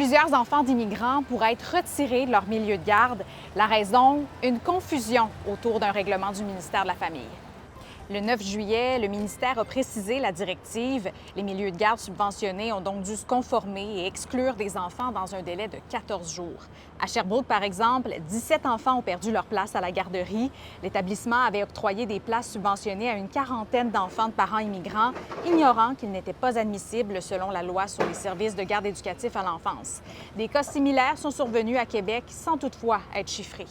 Plusieurs enfants d'immigrants pourraient être retirés de leur milieu de garde. La raison, une confusion autour d'un règlement du ministère de la Famille. Le 9 juillet, le ministère a précisé la directive. Les milieux de garde subventionnés ont donc dû se conformer et exclure des enfants dans un délai de 14 jours. À Sherbrooke, par exemple, 17 enfants ont perdu leur place à la garderie. L'établissement avait octroyé des places subventionnées à une quarantaine d'enfants de parents immigrants, ignorant qu'ils n'étaient pas admissibles selon la loi sur les services de garde éducatifs à l'enfance. Des cas similaires sont survenus à Québec sans toutefois être chiffrés.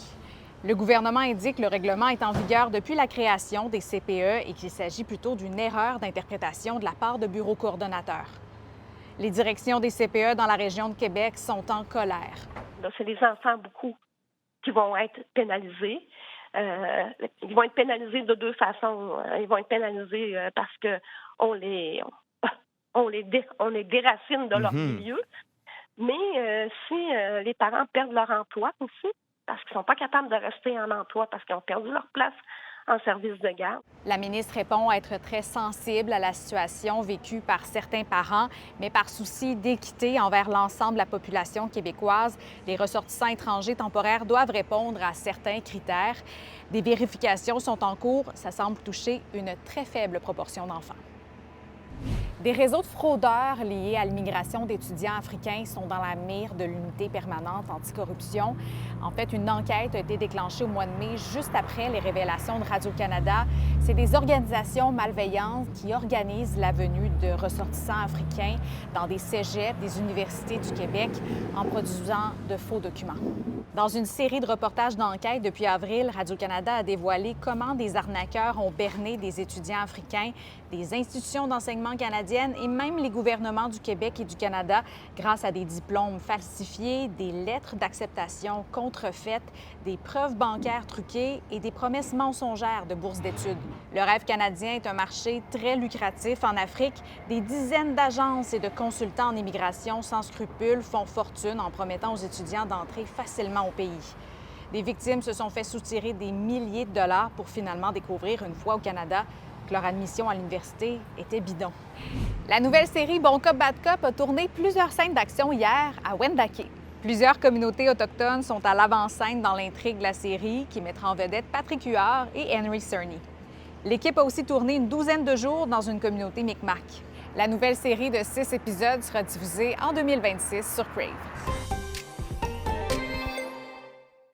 Le gouvernement indique que le règlement est en vigueur depuis la création des CPE et qu'il s'agit plutôt d'une erreur d'interprétation de la part de bureaux coordonnateurs. Les directions des CPE dans la région de Québec sont en colère. Là, c'est les enfants, beaucoup, qui vont être pénalisés. Ils vont être pénalisés de deux façons. Ils vont être pénalisés parce qu'on les déracine de leur milieu. Mais si les parents perdent leur emploi aussi, parce qu'ils ne sont pas capables de rester en emploi, parce qu'ils ont perdu leur place en service de garde. La ministre répond être très sensible à la situation vécue par certains parents, mais par souci d'équité envers l'ensemble de la population québécoise, les ressortissants étrangers temporaires doivent répondre à certains critères. Des vérifications sont en cours. Ça semble toucher une très faible proportion d'enfants. Des réseaux de fraudeurs liés à l'immigration d'étudiants africains sont dans la mire de l'unité permanente anticorruption. En fait, une enquête a été déclenchée au mois de mai, juste après les révélations de Radio-Canada. C'est des organisations malveillantes qui organisent la venue de ressortissants africains dans des cégeps, des universités du Québec, en produisant de faux documents. Dans une série de reportages d'enquête depuis avril, Radio-Canada a dévoilé comment des arnaqueurs ont berné des étudiants africains, des institutions d'enseignement canadiennes et même les gouvernements du Québec et du Canada grâce à des diplômes falsifiés, des lettres d'acceptation contrefaites, des preuves bancaires truquées et des promesses mensongères de bourses d'études. Le rêve canadien est un marché très lucratif en Afrique. Des dizaines d'agences et de consultants en immigration sans scrupules font fortune en promettant aux étudiants d'entrer facilement au pays. Des victimes se sont fait soutirer des milliers de dollars pour finalement découvrir une fois au Canada que leur admission à l'université était bidon. La nouvelle série Bon Cop, Bad Cop a tourné plusieurs scènes d'action hier à Wendake. Plusieurs communautés autochtones sont à l'avant-scène dans l'intrigue de la série qui mettra en vedette Patrick Huard et Henry Cerny. L'équipe a aussi tourné une douzaine de jours dans une communauté Micmac. La nouvelle série de 6 épisodes sera diffusée en 2026 sur Crave.